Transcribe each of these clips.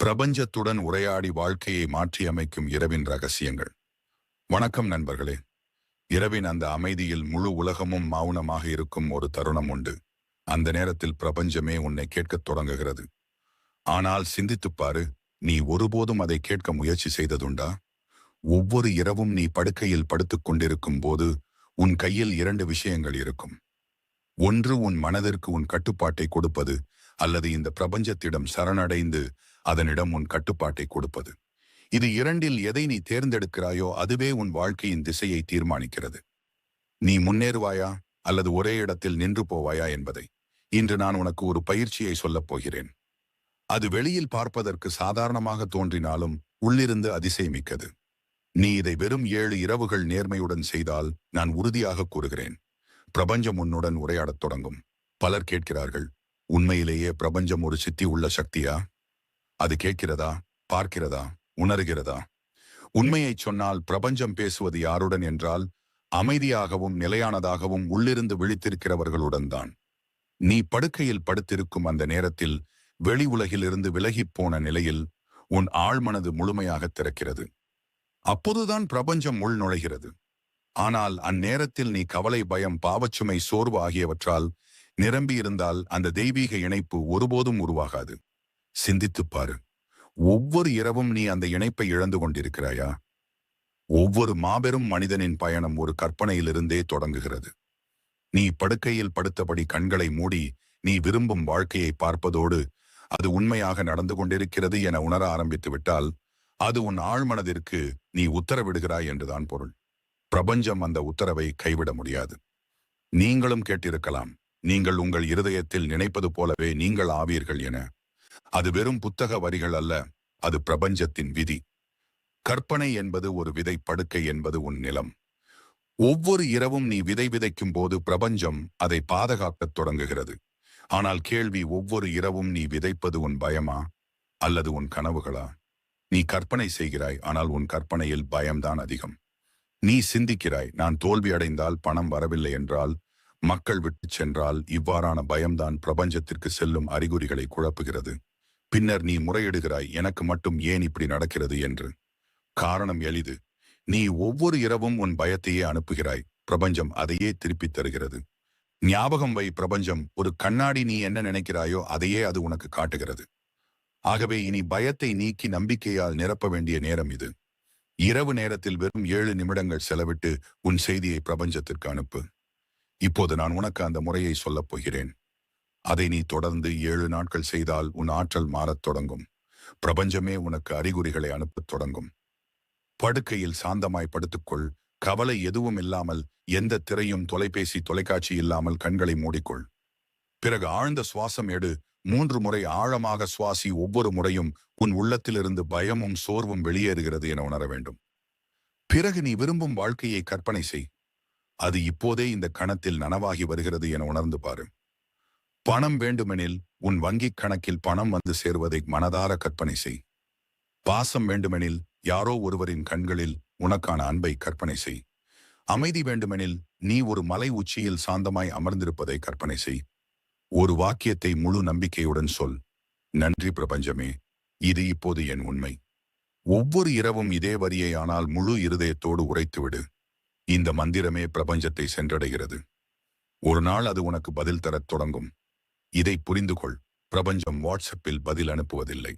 பிரபஞ்சத்துடன் உரையாடி வாழ்க்கையை மாற்றியமைக்கும் இரவின் ரகசியங்கள். வணக்கம் நண்பர்களே. இரவின் அந்த அமைதியில் முழு உலகமும் மௌனமாக இருக்கும் ஒரு தருணம் உண்டு. அந்த நேரத்தில் பிரபஞ்சமே உன்னை கேட்கத் தொடங்குகிறது. ஆனால் சிந்தித்துப்பாரு, நீ ஒருபோதும் அதை கேட்க முயற்சி செய்ததுண்டா? ஒவ்வொரு இரவும் நீ படுக்கையில் படுத்துக் கொண்டிருக்கும் போது உன் கையில் இரண்டு விஷயங்கள் இருக்கும். ஒன்று உன் மனதிற்கு உன் கட்டுப்பாட்டை கொடுப்பது, அல்லது இந்த பிரபஞ்சத்திடம் சரணடைந்து அதனிடம் உன் கட்டுப்பாட்டை கொடுப்பது. இது இரண்டில் எதை நீ தேர்ந்தெடுக்கிறாயோ அதுவே உன் வாழ்க்கையின் திசையை தீர்மானிக்கிறது. நீ முன்னேறுவாயா அல்லது ஒரே இடத்தில் நின்று போவாயா என்பதை இன்று நான் உனக்கு ஒரு பயிற்சியை சொல்லப் போகிறேன். அது வெளியில் பார்ப்பதற்கு சாதாரணமாக தோன்றினாலும் உள்ளிருந்து அதிசயமிக்கது. நீ இதை வெறும் 7 இரவுகள் நேர்மையுடன் செய்தால் நான் உறுதியாக கூறுகிறேன், பிரபஞ்சம் உன்னுடன் உரையாடத் தொடங்கும். பலர் கேட்கிறார்கள், உண்மையிலேயே பிரபஞ்சம் ஒரு சித்தி உள்ள சக்தியா? அது கேட்கிறதா, பார்க்கிறதா, உணர்கிறதா? உண்மையை சொன்னால் பிரபஞ்சம் பேசுவது யாருடன் என்றால் அமைதியாகவும் நிலையானதாகவும் உள்ளிருந்து விழித்திருக்கிறவர்களுடன் தான். நீ படுக்கையில் படுத்திருக்கும் அந்த நேரத்தில் வெளி உலகிலிருந்து விலகிப் போன நிலையில் உன் ஆழ்மனது முழுமையாக திறக்கிறது. அப்போதுதான் பிரபஞ்சம் உள் நுழைகிறது. ஆனால் அந்நேரத்தில் நீ கவலை, பயம், பாவச்சுமை, சோர்வு ஆகியவற்றால் நிரம்பியிருந்தால் அந்த தெய்வீக இணைப்பு ஒருபோதும் உருவாகாது. சிந்தித்துப்பாரு, ஒவ்வொரு இரவும் நீ அந்த இணைப்பை இழந்து கொண்டிருக்கிறாயா? ஒவ்வொரு மாபெரும் மனிதனின் பயணம் ஒரு கற்பனையிலிருந்தே தொடங்குகிறது. நீ படுக்கையில் படுத்தபடி கண்களை மூடி நீ விரும்பும் வாழ்க்கையை பார்ப்பதோடு அது உண்மையாக நடந்து கொண்டிருக்கிறது என உணர ஆரம்பித்து விட்டால் அது உன் ஆழ்மனதிற்கு நீ உத்தரவிடுகிறாய் என்றுதான் பொருள். பிரபஞ்சம் அந்த உத்தரவை கைவிட முடியாது. நீங்களும் கேட்டிருக்கலாம், நீங்கள் உங்கள் இருதயத்தில் நினைப்பது போலவே நீங்கள் ஆவீர்கள் என. அது வெறும் புத்தக வரிகள் அல்ல, அது பிரபஞ்சத்தின் விதி. கற்பனை என்பது ஒரு விதை, படுக்கை என்பது உன் நிலம். ஒவ்வொரு இரவும் நீ விதை விதைக்கும் போது பிரபஞ்சம் அதை பாதுகாக்கத் தொடங்குகிறது. ஆனால் கேள்வி, ஒவ்வொரு இரவும் நீ விதைப்பது உன் பயமா அல்லது உன் கனவுகளா? நீ கற்பனை செய்கிறாய், ஆனால் உன் கற்பனையில் பயம்தான் அதிகம். நீ சிந்திக்கிறாய், நான் தோல்வி அடைந்தால், பணம் வரவில்லை என்றால், மக்கள் விட்டு சென்றால், இவ்வாறான பயம்தான் பிரபஞ்சத்திற்கு செல்லும் அறிகுறிகளை குழப்புகிறது. பின்னர் நீ முறையிடுகிறாய், எனக்கு மட்டும் ஏன் இப்படி நடக்கிறது என்று. காரணம் எளிது, நீ ஒவ்வொரு இரவும் உன் பயத்தையே அனுப்புகிறாய், பிரபஞ்சம் அதையே திருப்பித் தருகிறது. ஞாபகம் வை, பிரபஞ்சம் ஒரு கண்ணாடி, நீ என்ன நினைக்கிறாயோ அதையே அது உனக்கு காட்டுகிறது. ஆகவே இனி பயத்தை நீக்கி நம்பிக்கையால் நிரப்ப வேண்டிய நேரம் இது. இரவு நேரத்தில் வெறும் 7 நிமிடங்கள் செலவிட்டு உன் செய்தியை பிரபஞ்சத்திற்கு அனுப்பு. இப்போது நான் உனக்கு அந்த முறையை சொல்லப் போகிறேன். அதை நீ தொடர்ந்து 7 நாட்கள் செய்தால் உன் ஆற்றல் மாறத் தொடங்கும். பிரபஞ்சமே உனக்கு அறிகுறிகளை அனுப்பத் தொடங்கும். படுக்கையில் சாந்தமாய் படுத்துக்கொள். கவலை எதுவும் இல்லாமல், எந்த திரையும் தொலைக்காட்சி இல்லாமல் கண்களை மூடிக்கொள். பிறகு ஆழ்ந்த சுவாசம் எடு. 3 முறை ஆழமாக சுவாசி. ஒவ்வொரு முறையும் உன் உள்ளத்திலிருந்து பயமும் சோர்வும் வெளியேறுகிறது என உணர வேண்டும். பிறகு நீ விரும்பும் வாழ்க்கையை கற்பனை செய். அது இப்போதே இந்த கணத்தில் நனவாகி வருகிறது என உணர்ந்து பாரு. பணம் வேண்டுமெனில் உன் வங்கிக் கணக்கில் பணம் வந்து சேர்வதை மனதார கற்பனை செய். பாசம் வேண்டுமெனில் யாரோ ஒருவரின் கண்களில் உனக்கான அன்பை கற்பனை செய். அமைதி வேண்டுமெனில் நீ ஒரு மலை உச்சியில் சாந்தமாய் அமர்ந்திருப்பதை கற்பனை செய். ஒரு வாக்கியத்தை முழு நம்பிக்கையுடன் சொல், நன்றி பிரபஞ்சமே, இது இப்போது என் உண்மை. ஒவ்வொரு இரவும் இதே வரியை ஆனால் முழு இருதயத்தோடு உரைத்துவிடு. இந்த மந்திரமே பிரபஞ்சத்தை சென்றடைகிறது. ஒரு நாள் அது உனக்கு பதில் தரத் தொடங்கும். இதை புரிந்து கொள், பிரபஞ்சம் வாட்ஸ்அப்பில் பதில் அனுப்புவதில்லை.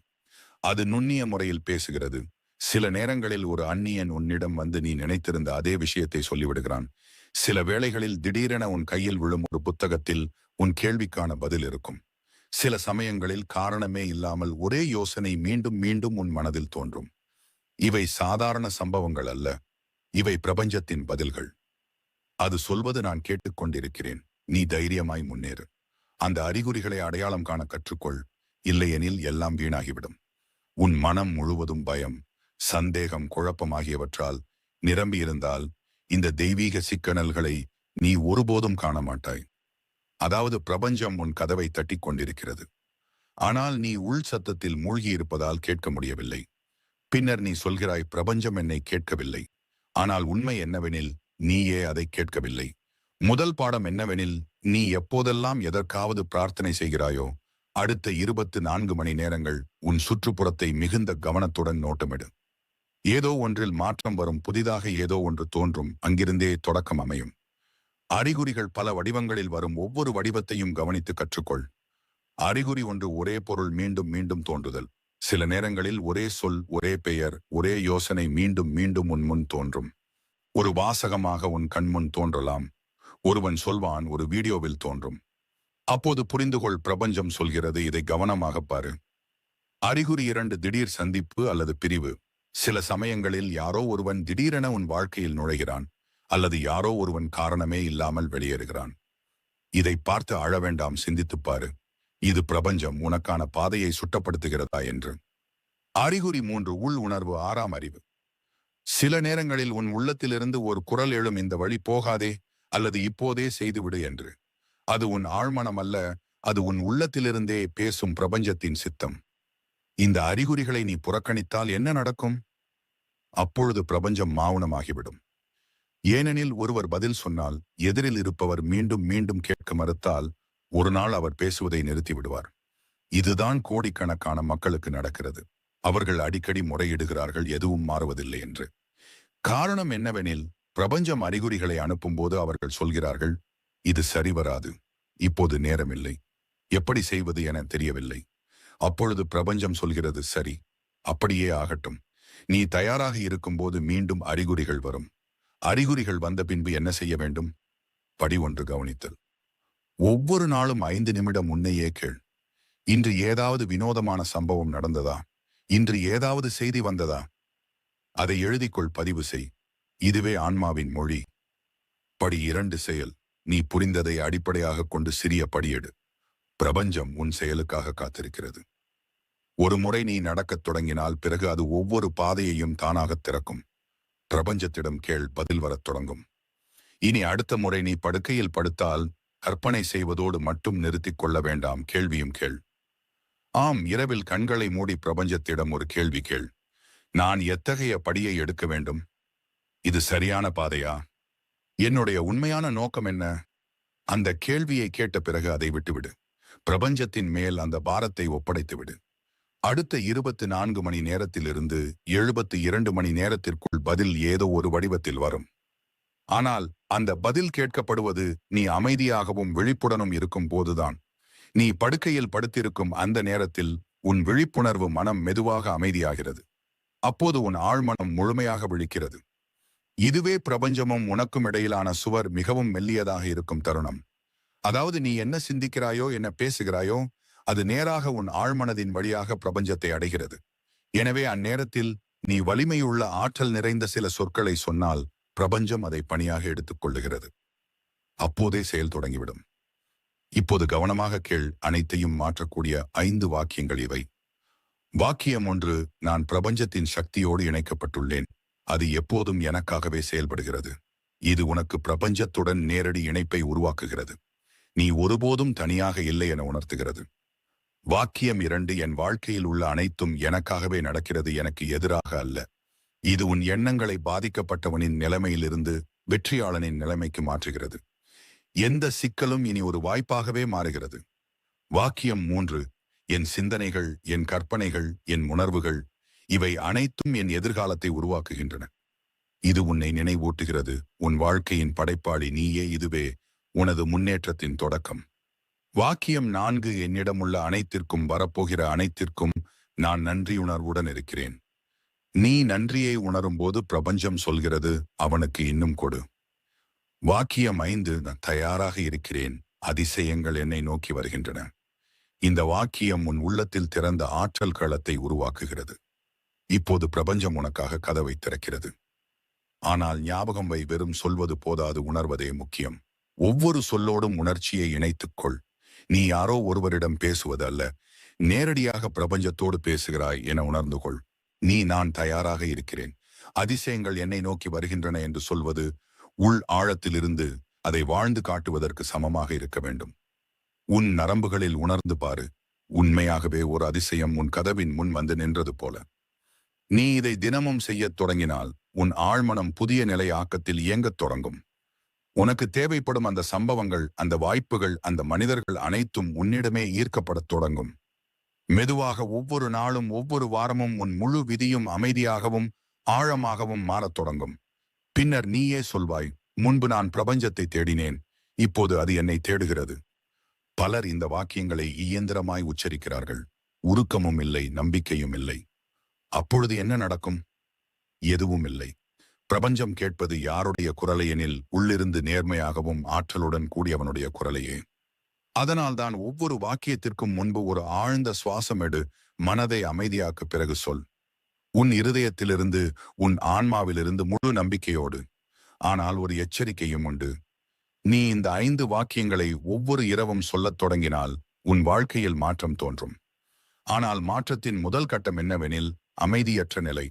அது நுண்ணிய முறையில் பேசுகிறது. சில நேரங்களில் ஒரு அந்நியன் உன்னிடம் வந்து நீ நினைத்திருந்த அதே விஷயத்தை சொல்லிவிடுகிறான். சில வேளைகளில் திடீரென உன் கையில் விழும் ஒரு புத்தகத்தில் உன் கேள்விக்கான பதில் இருக்கும். சில சமயங்களில் காரணமே இல்லாமல் ஒரே யோசனை மீண்டும் மீண்டும் உன் மனதில் தோன்றும். இவை சாதாரண சம்பவங்கள் அல்ல, இவை பிரபஞ்சத்தின் பதில்கள். அது சொல்வது, நான் கேட்டுக்கொண்டிருக்கிறேன், நீ தைரியமாய் முன்னேறு. அந்த அறிகுறிகளை அடையாளம் காண கற்றுக்கொள். இல்லையெனில் எல்லாம் வீணாகிவிடும். உன் மனம் முழுவதும் பயம், சந்தேகம், குழப்பம் ஆகியவற்றால் நிரம்பியிருந்தால் இந்த தெய்வீக சிக்கனல்களை நீ ஒருபோதும் காண மாட்டாய். அதாவது பிரபஞ்சம் உன் கதவை தட்டி கொண்டிருக்கிறது. ஆனால் நீ உள் சத்தத்தில் மூழ்கியிருப்பதால் கேட்க முடியவில்லை. பின்னர் நீ சொல்கிறாய், பிரபஞ்சம் என்னை கேட்கவில்லை. ஆனால் உண்மை என்னவெனில் நீயே அதை கேட்கவில்லை. முதல் பாடம் என்னவெனில், நீ எப்போதெல்லாம் எதற்காவது பிரார்த்தனை செய்கிறாயோ அடுத்த 24 மணி நேரங்கள் உன் சுற்றுப்புறத்தை மிகுந்த கவனத்துடன் நோட்டமிடு. ஏதோ ஒன்றில் மாற்றம் வரும், புதிதாக ஏதோ ஒன்று தோன்றும், அங்கிருந்தே தொடக்கம் அமையும். அறிகுறிகள் பல வடிவங்களில் வரும், ஒவ்வொரு வடிவத்தையும் கவனித்து கற்றுக்கொள். அறிகுறி ஒன்று, ஒரே பொருள் மீண்டும் மீண்டும் தோன்றுதல். சில நேரங்களில் ஒரே சொல், ஒரே பெயர், ஒரே யோசனை மீண்டும் மீண்டும் உன் முன் தோன்றும். ஒரு வாசகமாக உன் கண்முன் தோன்றலாம். ஒருவன் சொல்வான், ஒரு வீடியோவில் தோன்றும். அப்போது புரிந்துகொள், பிரபஞ்சம் சொல்கிறது, இதை கவனமாக பாரு. அறிகுறி 2, திடீர் சந்திப்பு அல்லது பிரிவு. சில சமயங்களில் யாரோ ஒருவன் திடீரென உன் வாழ்க்கையில் நுழைகிறான், அல்லது யாரோ ஒருவன் காரணமே இல்லாமல் வெளியேறுகிறான். இதை பார்த்து அழ வேண்டாம், சிந்தித்துப் பாரு. இது பிரபஞ்சம் உனக்கான பாதையை சுட்டப்படுத்துகிறதா என்று. அறிகுறி 3, உள் உணர்வு, 6ஆம் அறிவு. சில நேரங்களில் உன் உள்ளத்திலிருந்து ஒரு குரல் எழும், இந்த வழி போகாதே, அல்லது இப்போதே செய்துவிடு என்று. அது உன் ஆழ்மனம் அல்ல, அது உன் உள்ளத்திலிருந்தே பேசும் பிரபஞ்சத்தின் சித்தம். இந்த அறிகுறிகளை நீ புறக்கணித்தால் என்ன நடக்கும்? அப்பொழுது பிரபஞ்சம் மௌனமாகிவிடும். ஏனெனில் ஒருவர் பதில் சொன்னால், எதிரில் இருப்பவர் மீண்டும் மீண்டும் கேட்க மறுத்தால், ஒரு நாள் அவர் பேசுவதை நிறுத்திவிடுவார். இதுதான் கோடிக்கணக்கான மக்களுக்கு நடக்கிறது. அவர்கள் அடிக்கடி முறையிடுகிறார்கள், எதுவும் மாறுவதில்லை என்று. காரணம் என்னவெனில், பிரபஞ்சம் அறிகுறிகளை அனுப்பும்போது அவர்கள் சொல்கிறார்கள், இது சரிவராது, இப்போது நேரமில்லை, எப்படி செய்வது என தெரியவில்லை. அப்பொழுது பிரபஞ்சம் சொல்கிறது, சரி, அப்படியே ஆகட்டும். நீ தயாராக இருக்கும்போது மீண்டும் அறிகுறிகள் வரும். அறிகுறிகள் வந்த பின்பு என்ன செய்ய வேண்டும்? படி 1, கவனித்தல். ஒவ்வொரு நாளும் 5 நிமிடம் முன்னையே கேள். இன்று ஏதாவது வினோதமான சம்பவம் நடந்ததா? இன்று ஏதாவது செய்தி வந்ததா? அதை எழுதிக்கொள், பதிவு செய். இதுவே ஆன்மாவின் மொழி. படி 2, செயல். நீ புரிந்ததை அடிப்படையாக கொண்டு சிறிய படியெடு. பிரபஞ்சம் உன் செயலுக்காக காத்திருக்கிறது. ஒரு முறை நீ நடக்கத் தொடங்கினால் பிறகு அது ஒவ்வொரு பாதையையும் தானாகத் திறக்கும். பிரபஞ்சத்திடம் கேள், பதில் வரத் தொடங்கும். இனி அடுத்த முறை நீ படுக்கையில் படுத்தால் கற்பனை செய்வதோடு மட்டும் நிறுத்திக் கொள்ள வேண்டாம், கேள்வியும் கேள். ஆம், இரவில் கண்களை மூடி பிரபஞ்சத்திடம் ஒரு கேள்வி கேள். நான் எத்தகைய படியை எடுக்க வேண்டும்? இது சரியான பாதையா? என்னுடைய உண்மையான நோக்கம் என்ன? அந்த கேள்வியை கேட்ட பிறகு அதை விட்டுவிடு. பிரபஞ்சத்தின் மேல் அந்த பாரத்தை ஒப்படைத்துவிடு. அடுத்த 24 மணி நேரத்திலிருந்து 72 மணி நேரத்திற்குள் பதில் ஏதோ ஒரு வடிவத்தில் வரும். ஆனால் அந்த பதில் கேட்கப்படுவது நீ அமைதியாகவும் விழிப்புடனும் இருக்கும் போதுதான். நீ படுக்கையில் படுத்திருக்கும் அந்த நேரத்தில் உன் விழிப்புணர்வு மனம் மெதுவாக அமைதியாகிறது. அப்போது உன் ஆழ்மனம் முழுமையாக விழிக்கிறது. இதுவே பிரபஞ்சமும் உனக்கும் இடையிலான சுவர் மிகவும் மெல்லியதாக இருக்கும் தருணம். அதாவது நீ என்ன சிந்திக்கிறாயோ, என்ன பேசுகிறாயோ, அது நேராக உன் ஆழ்மனதின் வழியாக பிரபஞ்சத்தை அடைகிறது. எனவே அந்நேரத்தில் நீ வலிமையுள்ள ஆற்றல் நிறைந்த சில சொற்களை சொன்னால் பிரபஞ்சம் அதை பணியாக எடுத்துக் கொள்ளுகிறது. அப்போதே செயல் தொடங்கிவிடும். இப்போது கவனமாக கேள், அனைத்தையும் மாற்றக்கூடிய 5 வாக்கியங்கள் இவை. வாக்கியம் 1, நான் பிரபஞ்சத்தின் சக்தியோடு இணைக்கப்பட்டுள்ளேன். அது எப்போதும் எனக்காகவே செயல்படுகிறது. இது உனக்கு பிரபஞ்சத்துடன் நேரடி இணைப்பை உருவாக்குகிறது. நீ ஒருபோதும் தனியாக இல்லை என உணர்த்துகிறது. வாக்கியம் 2, என் வாழ்க்கையில் உள்ள அனைத்தும் எனக்காகவே நடக்கிறது, எனக்கு எதிராக அல்ல. இது உன் எண்ணங்களை பாதிக்கப்பட்டவனின் நிலைமையிலிருந்து வெற்றியாளனின் நிலைமைக்கு மாற்றுகிறது. எந்த சிக்கலும் இனி ஒரு வாய்ப்பாகவே மாறுகிறது. வாக்கியம் 3, என் சிந்தனைகள், என் கற்பனைகள், என் உணர்வுகள், இவை அனைத்தும் என் எதிர்காலத்தை உருவாக்குகின்றன. இது உன்னை நினைவூட்டுகிறது, உன் வாழ்க்கையின் படைப்பாளி நீயே, இதுவே உனது முன்னேற்றத்தின் தொடக்கம். வாக்கியம் 4, என்னிடமுள்ள அனைத்திற்கும், வரப்போகிற அனைத்திற்கும் நான் நன்றியுணர்வுடன் இருக்கிறேன். நீ நன்றியை உணரும்போது பிரபஞ்சம் சொல்கிறது, அவனுக்கு இன்னும் கொடு. வாக்கியம் 5, நான் தயாராக இருக்கிறேன், அதிசயங்கள் என்னை நோக்கி வருகின்றன. இந்த வாக்கியம் உன் உள்ளத்தில் திறந்த ஆற்றல் களத்தை உருவாக்குகிறது. இப்போது பிரபஞ்சம் உனக்காக கதவை திறக்கிறது. ஆனால் ஞாபகம் வை, வெறும் சொல்வது போதாது, உணர்வதே முக்கியம். ஒவ்வொரு சொல்லோடும் உணர்ச்சியை இணைத்துக்கொள். நீ யாரோ ஒருவரிடம் பேசுவது அல்ல, நேரடியாக பிரபஞ்சத்தோடு பேசுகிறாய் என உணர்ந்து கொள். நீ நான் தயாராக இருக்கிறேன், அதிசயங்கள் என்னை நோக்கி வருகின்றன என்று சொல்வது உள் ஆழத்திலிருந்து அதை வாழ்ந்து காட்டுவதற்கு சமமாக இருக்க வேண்டும். உன் நரம்புகளில் உணர்ந்து பாரு, உண்மையாகவே ஒரு அதிசயம் உன் கதவின் முன் வந்து நின்றது போல. நீ இதை தினமும் செய்யத் தொடங்கினால் உன் ஆழ்மனம் புதிய நிலை ஆக்கத்தில் இயங்கத் தொடங்கும். உனக்கு தேவைப்படும் அந்த சம்பவங்கள், அந்த வாய்ப்புகள், அந்த மனிதர்கள் அனைத்தும் உன்னிடமே ஈர்க்கப்படத் தொடங்கும். மெதுவாக ஒவ்வொரு நாளும் ஒவ்வொரு வாரமும் உன் முழு விதியும் அமைதியாகவும் ஆழமாகவும் மாறத் தொடங்கும். பின்னர் நீயே சொல்வாய், முன்பு நான் பிரபஞ்சத்தை தேடினேன், இப்போது அது என்னை தேடுகிறது. பலர் இந்த வாக்கியங்களை இயந்திரமாய் உச்சரிக்கிறார்கள். உருக்கமும் இல்லை, நம்பிக்கையும் இல்லை. அப்பொழுது என்ன நடக்கும்? எதுவும் இல்லை. பிரபஞ்சம் கேட்பது யாருடைய குரலை எனில், உள்ளிருந்து நேர்மையாகவும் ஆற்றலுடன் கூடியவனுடைய குரலையே. அதனால்தான் ஒவ்வொரு வாக்கியத்திற்கும் முன்பு ஒரு ஆழ்ந்த சுவாசம் எடு. மனதை அமைதியாக்க, பிறகு சொல். உன் இருதயத்திலிருந்து, உன் ஆன்மாவிலிருந்து முழு நம்பிக்கையோடு. ஆனால் ஒரு எச்சரிக்கையும் உண்டு. நீ இந்த 5 வாக்கியங்களை ஒவ்வொரு இரவும் சொல்லத் தொடங்கினால் உன் வாழ்க்கையில் மாற்றம் தோன்றும். ஆனால் மாற்றத்தின் முதல் கட்டம் என்னவெனில், அமைதியற்ற நிலை.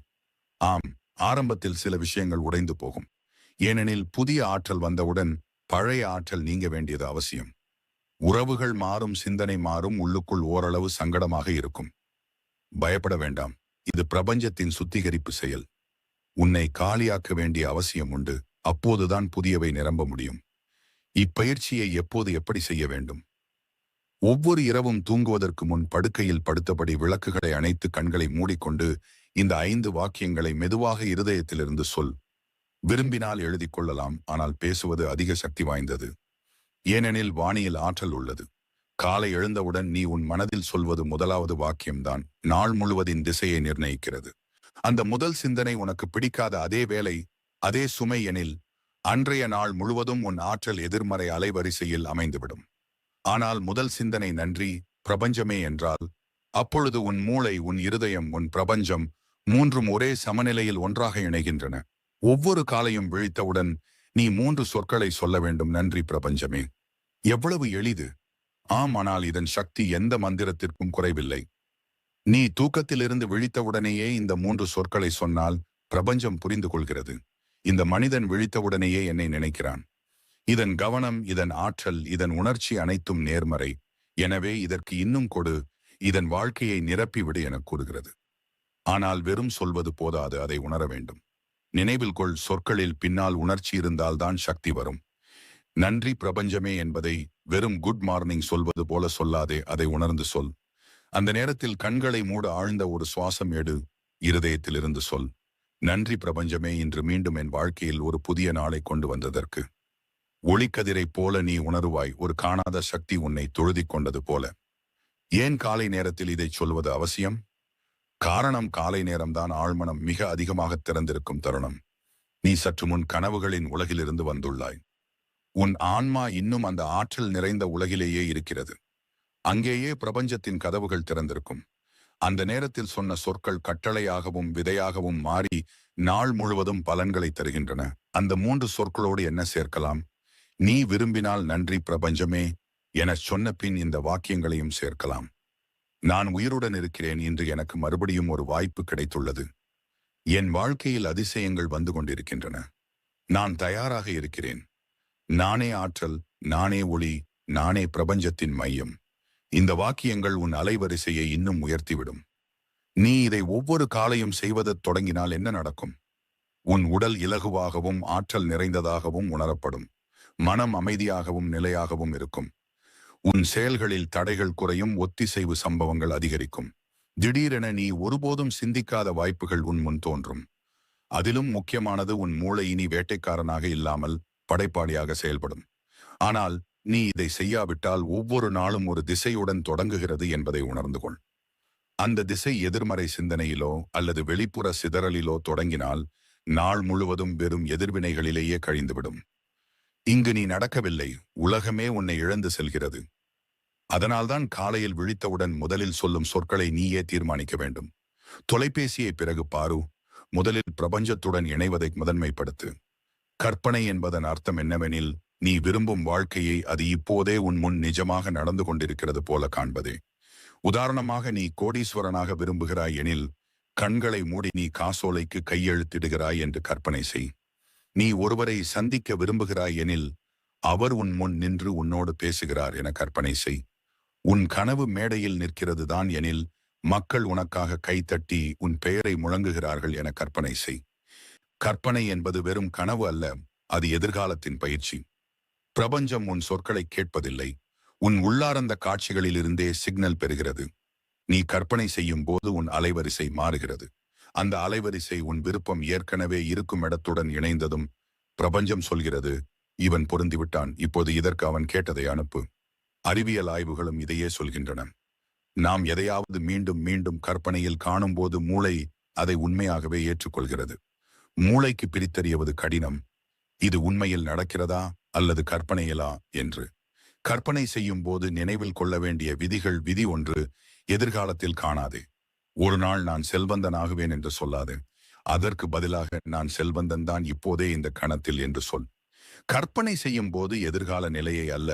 ஆம், ஆரம்பத்தில் சில விஷயங்கள் உடைந்து போகும். ஏனெனில் புதிய ஆற்றல் வந்தவுடன் பழைய ஆற்றல் நீங்க வேண்டியது அவசியம். உறவுகள் மாறும், சிந்தனை மாறும், உள்ளுக்குள் ஓரளவு சங்கடமாக இருக்கும். பயப்பட வேண்டாம். இது பிரபஞ்சத்தின் சுத்திகரிப்பு செயல். உன்னை காலியாக்க வேண்டிய அவசியம் உண்டு. அப்போதுதான் புதியவை நிரம்ப முடியும். இப்பயிற்சியை எப்போது எப்படி செய்ய வேண்டும்? ஒவ்வொரு இரவும் தூங்குவதற்கு முன் படுக்கையில் படுத்தபடி விளக்குகளை அணைத்து கண்களை மூடிக்கொண்டு இந்த 5 வாக்கியங்களை மெதுவாக இருதயத்திலிருந்து சொல். விரும்பினால் எழுதிக் கொள்ளலாம், ஆனால் பேசுவது அதிக சக்தி வாய்ந்தது. ஏனெனில் வாணியில் ஆற்றல் உள்ளது. காலை எழுந்தவுடன் நீ உன் மனதில் சொல்வது முதலாவது வாக்கியம்தான் நாள் முழுவதின் திசையை நிர்ணயிக்கிறது. அந்த முதல் சிந்தனை உனக்கு பிடிக்காத அதே வேலை, அதே சுமை எனில், அன்றைய நாள் முழுவதும் உன் ஆற்றல் எதிர்மறை அலைவரிசையில் அமைந்துவிடும். ஆனால் முதல் சிந்தனை நன்றி, பிரபஞ்சமே என்றால், அப்பொழுது உன் மூளை, உன் இருதயம், உன் பிரபஞ்சம் மூன்றும் ஒரே சமநிலையில் ஒன்றாக இணைகின்றன. ஒவ்வொரு காலையும் விழித்தவுடன் நீ 3 சொற்களை சொல்ல வேண்டும். நன்றி பிரபஞ்சமே. எவ்வளவு எளிது! ஆம், ஆனால் இதன் சக்தி எந்த மந்திரத்திற்கும் குறைவில்லை. நீ தூக்கத்திலிருந்து விழித்தவுடனேயே இந்த 3 சொற்களை சொன்னால் பிரபஞ்சம் புரிந்து கொள்கிறது. இந்த மனிதன் விழித்தவுடனேயே என்னை நினைக்கிறான். இதன் கவனம், இதன் ஆற்றல், இதன் உணர்ச்சி அனைத்தும் நேர்மறை. எனவே இதற்கு இன்னும் கொடு, இதன் வாழ்க்கையை நிரப்பிவிடு என கூறுகிறது. ஆனால் வெறும் சொல்வது போதாது, அதை உணர வேண்டும். நினைவில் கொள், சொற்களில் பின்னால் உணர்ச்சி இருந்தால்தான் சக்தி வரும். நன்றி பிரபஞ்சமே என்பதை வெறும் குட் மார்னிங் சொல்வது போல சொல்லாதே, அதை உணர்ந்து சொல். அந்த நேரத்தில் கண்களை மூட ஆழ்ந்த ஒரு சுவாசம் எடு. இருதயத்திலிருந்து சொல், நன்றி பிரபஞ்சமே, இன்று மீண்டும் என் வாழ்க்கையில் ஒரு புதிய நாளை கொண்டு வந்ததற்கு. ஒளிக்கதிரைப் போல நீ உணருவாய், ஒரு காணாத சக்தி உன்னை தொழுதிக் கொண்டது போல. ஏன் காலை நேரத்தில் இதை சொல்வது அவசியம்? காரணம், காலை நேரம்தான் ஆழ்மனம் மிக அதிகமாக திறந்திருக்கும் தருணம். நீ சற்று முன் கனவுகளின் உலகிலிருந்து வந்துள்ளாய். உன் ஆன்மா இன்னும் அந்த ஆற்றல் நிறைந்த உலகிலேயே இருக்கிறது. அங்கேயே பிரபஞ்சத்தின் கதவுகள் திறந்திருக்கும். அந்த நேரத்தில் சொன்ன சொற்கள் கட்டளையாகவும் விதையாகவும் மாறி நாள் முழுவதும் பலன்களை தருகின்றன. அந்த 3 சொற்களோடு என்ன சேர்க்கலாம்? நீ விரும்பினால் நன்றி பிரபஞ்சமே எனச் சொன்ன பின் இந்த வாக்கியங்களையும் சேர்க்கலாம். நான் உயிருடன் இருக்கிறேன், இன்று எனக்கு மறுபடியும் ஒரு வாய்ப்பு கிடைத்துள்ளது. என் வாழ்க்கையில் அதிசயங்கள் வந்து கொண்டிருக்கின்றன. நான் தயாராக இருக்கிறேன். நானே ஆற்றல், நானே ஒளி, நானே பிரபஞ்சத்தின் மையம். இந்த வாக்கியங்கள் உன் அலைவரிசையை இன்னும் உயர்த்திவிடும். நீ இதை ஒவ்வொரு காலையும் செய்வதத் தொடங்கினால் என்ன நடக்கும்? உன் உடல் இலகுவாகவும் ஆற்றல் நிறைந்ததாகவும் உணரப்படும். மனம் அமைதியாகவும் நிலையாகவும் இருக்கும். உன் செயல்களில் தடைகள் குறையும், ஒத்திசைவு சம்பவங்கள் அதிகரிக்கும். திடீரென நீ ஒருபோதும் சிந்திக்காத வாய்ப்புகள் உன் முன் தோன்றும். அதிலும் முக்கியமானது, உன் மூளை இனி வேட்டைக்காரனாக இல்லாமல் படைப்பாளியாக செயல்படும். ஆனால் நீ இதை செய்யாவிட்டால் ஒவ்வொரு நாளும் ஒரு திசையுடன் தொடங்குகிறது என்பதை உணர்ந்து கொள். அந்த திசை எதிர்மறை சிந்தனையிலோ அல்லது வெளிப்புற சிதறலிலோ தொடங்கினால் நாள் முழுவதும் வெறும் எதிர்வினைகளிலேயே கழிந்துவிடும். இங்கு நீ நடக்கவில்லை, உலகமே உன்னை இழந்து செல்கிறது. அதனால்தான் காலையில் விழித்தவுடன் முதலில் சொல்லும் சொற்களை நீயே தீர்மானிக்க வேண்டும். தொலைபேசியை பிறகு பாரு. முதலில் பிரபஞ்சத்துடன் இணைவதை முதன்மைப்படுத்து. கற்பனை என்பதன் அர்த்தம் என்னவெனில், நீ விரும்பும் வாழ்க்கையை அது இப்போதே உன் முன் நிஜமாக நடந்து கொண்டிருக்கிறது போல காண்பதே. உதாரணமாக, நீ கோடீஸ்வரனாக விரும்புகிறாய் எனில் கண்களை மூடி நீ காசோலைக்கு கையெழுத்திடுகிறாய் என்று கற்பனை செய். நீ ஒருவரை சந்திக்க விரும்புகிறாய் எனில் அவர் உன் முன் நின்று உன்னோடு பேசுகிறார் என கற்பனை செய். உன் கனவு மேடையில் நிற்கிறது தான் எனில் மக்கள் உனக்காக கைத்தட்டி உன் பெயரை முழங்குகிறார்கள் என கற்பனை செய். கற்பனை என்பது வெறும் கனவு அல்ல, அது எதிர்காலத்தின் பயிற்சி. பிரபஞ்சம் உன் சொற்களை கேட்பதில்லை. உன் உள்ளார்ந்த காட்சிகளிலிருந்தே சிக்னல் பெறுகிறது. நீ கற்பனை செய்யும் போது உன் அலைவரிசை மாறுகிறது. அந்த அலைவரிசை உன் விருப்பம் ஏற்கனவே இருக்கும் இடத்துடன் இணைந்ததும் பிரபஞ்சம் சொல்கிறது, இவன் பொருந்திவிட்டான், இப்போது இதற்கு அவன் கேட்டதை அனுப்பு. அறிவியல் ஆய்வுகளும் இதையே சொல்கின்றன. நாம் எதையாவது மீண்டும் மீண்டும் கற்பனையில் காணும்போது மூளை அதை உண்மையாகவே ஏற்றுக்கொள்கிறது. மூளைக்கு பிரித்தறியவது கடினம், இது உண்மையில் நடக்கிறதா அல்லது கற்பனையிலா என்று. கற்பனை செய்யும் போது நினைவில் கொள்ள வேண்டிய விதி ஒன்று, எதிர்காலத்தில் காணாதே. ஒரு நாள் நான் செல்வந்தனாகுவேன் என்று சொல்லாது. அதற்கு பதிலாக நான் செல்வந்தன் தான் இப்போதே இந்த கணத்தில் என்று சொல். கற்பனை செய்யும் போது எதிர்கால நிலையை அல்ல,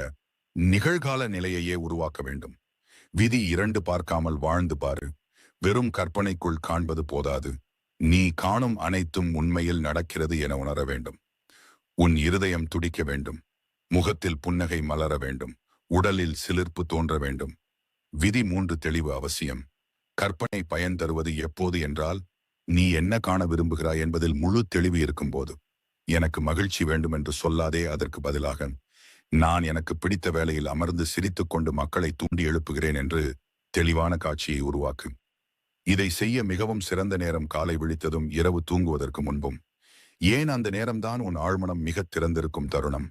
நிகழ்கால நிலையையே உருவாக்க வேண்டும். விதி 2 பார்க்காமல் வாழ்ந்து பாரு. வெறும் கற்பனைக்குள் காண்பது போதாது. நீ காணும் அனைத்தும் உண்மையில் நடக்கிறது என உணர வேண்டும். உன் இருதயம் துடிக்க வேண்டும். முகத்தில் புன்னகை மலர வேண்டும். உடலில் சிலிர்ப்பு தோன்ற வேண்டும். விதி 3 தெளிவு அவசியம். கற்பனை பயன் தருவது எப்போது என்றால், நீ என்ன காண விரும்புகிறாய் என்பதில் முழு தெளிவு இருக்கும்போது. எனக்கு மகிழ்ச்சி வேண்டும் என்று சொல்லாதே, அதற்கு பதிலாக நான் எனக்கு பிடித்த வேளையில் அமர்ந்து சிரித்துக்கொண்டு மக்களை தூண்டி எழுப்புகிறேன் என்று தெளிவான காட்சியை உருவாக்கு. இதை செய்ய மிகவும் சிறந்த நேரம் காலை விழித்ததும் இரவு தூங்குவதற்கு முன்பும். ஏன் அந்த நேரம்தான் உன் ஆழ்மனம் மிக திறந்திருக்கும் தருணம்.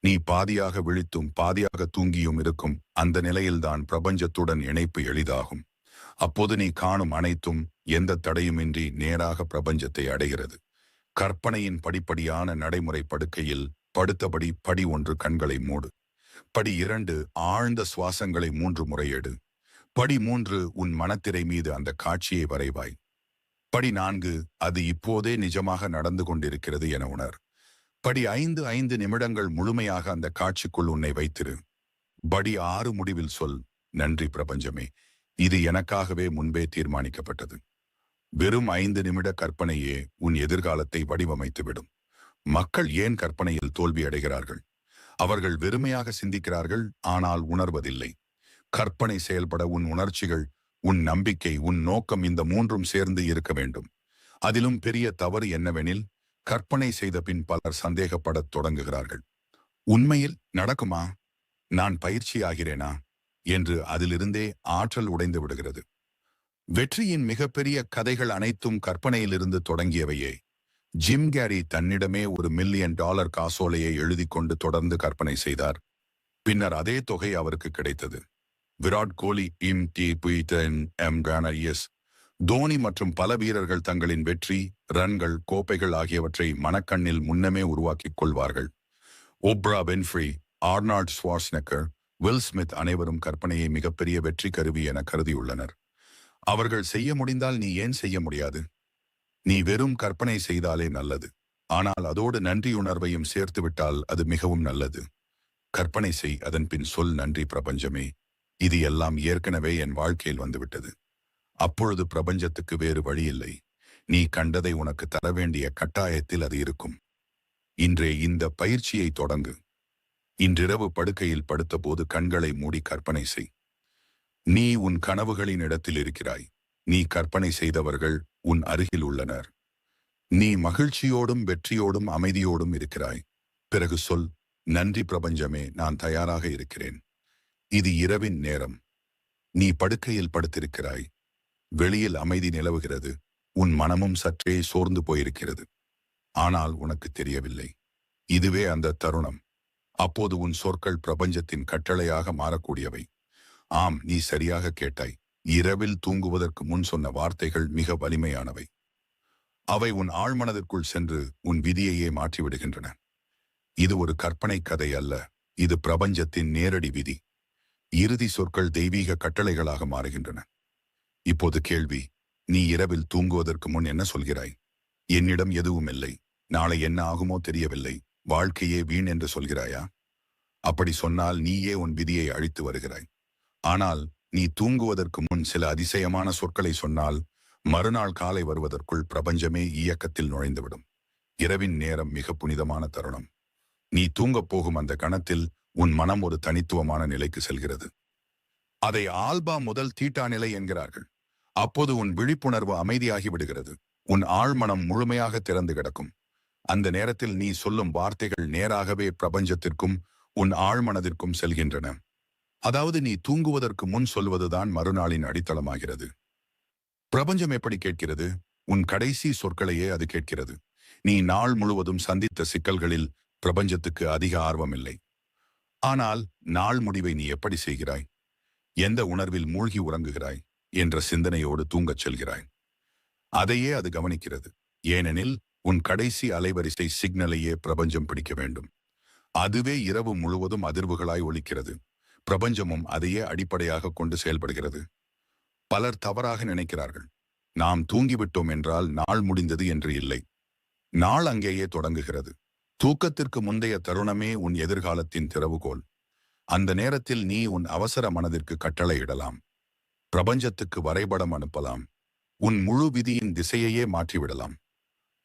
நீ பாதியாக விழித்தும் பாதியாக தூங்கியும் இருக்கும் அந்த நிலையில்தான் பிரபஞ்சத்துடன் இணைப்பு எளிதாகும். அப்போது நீ காணும் அனைத்தும் எந்த தடையுமின்றி நேராக பிரபஞ்சத்தை அடைகிறது. கற்பனையின் படிப்படியான நடைமுறை படுக்கையில் படுத்தபடி படி 1 கண்களை மூடு. படி 2 ஆழ்ந்த சுவாசங்களை 3 முறை எடு. படி 3 உன் மனத்திரை மீது அந்த காட்சியை வரைவாய். படி 4 அது இப்போதே நிஜமாக நடந்து கொண்டிருக்கிறது என உணர். படி 5 நிமிடங்கள் முழுமையாக அந்த காட்சிக்குள் உன்னை வைத்திரு. படி 6 முடிவில் சொல், நன்றி பிரபஞ்சமே, இது எனக்காகவே முன்பே தீர்மானிக்கப்பட்டது. வெறும் 5 நிமிட கற்பனையே உன் எதிர்காலத்தை வடிவமைத்துவிடும். மக்கள் ஏன் கற்பனையில் தோல்வி அடைகிறார்கள்? அவர்கள் வெறுமையாக சிந்திக்கிறார்கள், ஆனால் உணர்வதில்லை. கற்பனை செயல்பட உன் உணர்ச்சிகள், உன் நம்பிக்கை, உன் நோக்கம், இந்த 3ம் சேர்ந்து இருக்க வேண்டும். அதிலும் பெரிய தவறு என்னவெனில், கற்பனை செய்த பின் பலர் சந்தேகப்படத் தொடங்குகிறார்கள். உண்மையில் நடக்குமா? நான் பயிற்சி ஆகிறேனா என்று அதிலிருந்தே ஆற்றல் உடைந்து விடுகிறது. வெற்றியின் மிகப்பெரிய கதைகள் அனைத்தும் கற்பனையிலிருந்து தொடங்கியவையே. ஜிம் கேரி தன்னிடமே $1 மில்லியன் காசோலையை எழுதி கொண்டு தொடர்ந்து கற்பனை செய்தார். பின்னர் அதே தொகை அவருக்கு கிடைத்தது. விராட் கோலி, தோனி மற்றும் பல வீரர்கள் தங்களின் வெற்றி, ரன்கள், கோப்பைகள் ஆகியவற்றை மனக்கண்ணில் முன்னமே உருவாக்கிக் கொள்வார்கள். Oprah Winfrey, Arnold Schwarzenegger, Will Smith அனைவரும் கற்பனையை மிகப்பெரிய வெற்றி கருவி என கருதியுள்ளனர். அவர்கள் செய்ய முடிந்தால் நீ ஏன் செய்ய முடியாது? நீ வெறும் கற்பனை செய்தாலே நல்லது. ஆனால் அதோடு நன்றியுணர்வையும் சேர்த்துவிட்டால் அது மிகவும் நல்லது. கற்பனை செய், அதன் பின் சொல், நன்றி பிரபஞ்சமே, இது எல்லாம் ஏற்கனவே என் வாழ்க்கையில் வந்துவிட்டது. அப்பொழுது பிரபஞ்சத்துக்கு வேறு வழியில்லை. நீ கண்டதை உனக்கு தர வேண்டிய கட்டாயத்தில் அது இருக்கும். இன்றே இந்த பயிற்சியை தொடங்கு. இன்றிரவு படுக்கையில் படுத்தபோது கண்களை மூடி கற்பனை செய். நீ உன் கனவுகளின் இடத்தில் இருக்கிறாய். நீ கற்பனை செய்தவர்கள் உன் அருகில் உள்ளனர். நீ மகிழ்ச்சியோடும் வெற்றியோடும் அமைதியோடும் இருக்கிறாய். பிறகு சொல், நன்றி பிரபஞ்சமே, நான் தயாராக இருக்கிறேன். இது இரவின் நேரம். நீ படுக்கையில் படுத்திருக்கிறாய். வெளியில் அமைதி நிலவுகிறது. உன் மனமும் சற்றே சோர்ந்து போயிருக்கிறது. ஆனால் உனக்கு தெரியவில்லை. இதுவே அந்த தருணம். அப்போது உன் சொற்கள் பிரபஞ்சத்தின் கட்டளையாக மாறக்கூடியவை. ஆம், நீ சரியாக கேட்டாய். இரவில் தூங்குவதற்கு முன் சொன்ன வார்த்தைகள் மிக வலிமையானவை. அவை உன் ஆழ்மனதிற்குள் சென்று உன் விதியையே மாற்றிவிடுகின்றன. இது ஒரு கற்பனை கதை அல்ல, இது பிரபஞ்சத்தின் நேரடி விதி. இறுதி சொற்கள் தெய்வீக கட்டளைகளாக மாறுகின்றன. இப்போது கேள்வி, நீ இரவில் தூங்குவதற்கு முன் என்ன சொல்கிறாய்? என்னிடம் எதுவும் இல்லை, நாளை என்ன ஆகுமோ தெரியவில்லை, வாழ்க்கையே வீண் என்று சொல்கிறாயா? அப்படி சொன்னால் நீயே உன் விதியை அழித்து வருகிறாய். ஆனால் நீ தூங்குவதற்கு முன் சில அதிசயமான சொற்களை சொன்னால், மறுநாள் காலை வருவதற்குள் பிரபஞ்சமே இயக்கத்தில் நுழைந்துவிடும். இரவின் நேரம் மிக புனிதமான தருணம். நீ தூங்கப் போகும் அந்த கணத்தில் உன் மனம் ஒரு தனித்துவமான நிலைக்கு செல்கிறது. அதை ஆல்பா முதல் தீட்டா நிலை என்கிறார்கள். அப்போது உன் விழிப்புணர்வு அமைதியாகி விடுகிறது. உன் ஆழ்மனம் முழுமையாக திறந்து கிடக்கும். அந்த நேரத்தில் நீ சொல்லும் வார்த்தைகள் நேராகவே பிரபஞ்சத்திற்கும் உன் ஆழ்மனதிற்கும் செல்கின்றன. அதாவது நீ தூங்குவதற்கு முன் சொல்வதுதான் மறுநாளின் அடித்தளமாகிறது. பிரபஞ்சம் எப்படி கேட்கிறது? உன் கடைசி சொற்களையே அது கேட்கிறது. நீ நாள் முழுவதும் சந்தித்த சிக்கல்களில் பிரபஞ்சத்துக்கு அதிக ஆர்வம் இல்லை. ஆனால் நாள் முடிவை நீ எப்படி செய்கிறாய்? எந்த உணர்வில் மூழ்கி உறங்குகிறாய் என்ற சிந்தனையோடு தூங்கச் செல்கிறாய். அதையே அது கவனிக்கிறது. ஏனெனில் உன் கடைசி அலைவரிசை சிக்னலையே பிரபஞ்சம் பிடிக்க வேண்டும். அதுவே இரவு முழுவதும் அதிர்வுகளாய் ஒலிக்கிறது. பிரபஞ்சமும் அதையே அடிப்படையாக கொண்டு செயல்படுகிறது. பலர் தவறாக நினைக்கிறார்கள். நாம் தூங்கிவிட்டோம் என்றால் நாள் முடிந்தது என்று இல்லை. நாள் அங்கேயே தொடங்குகிறது. தூக்கத்திற்கு முந்தைய தருணமே உன் எதிர்காலத்தின் திறவுகோல். அந்த நேரத்தில் நீ உன் அவசர மனதிற்கு கட்டளையிடலாம். பிரபஞ்சத்துக்கு வரைபடம் அனுப்பலாம். உன் முழு விதியின் திசையையே மாற்றிவிடலாம்.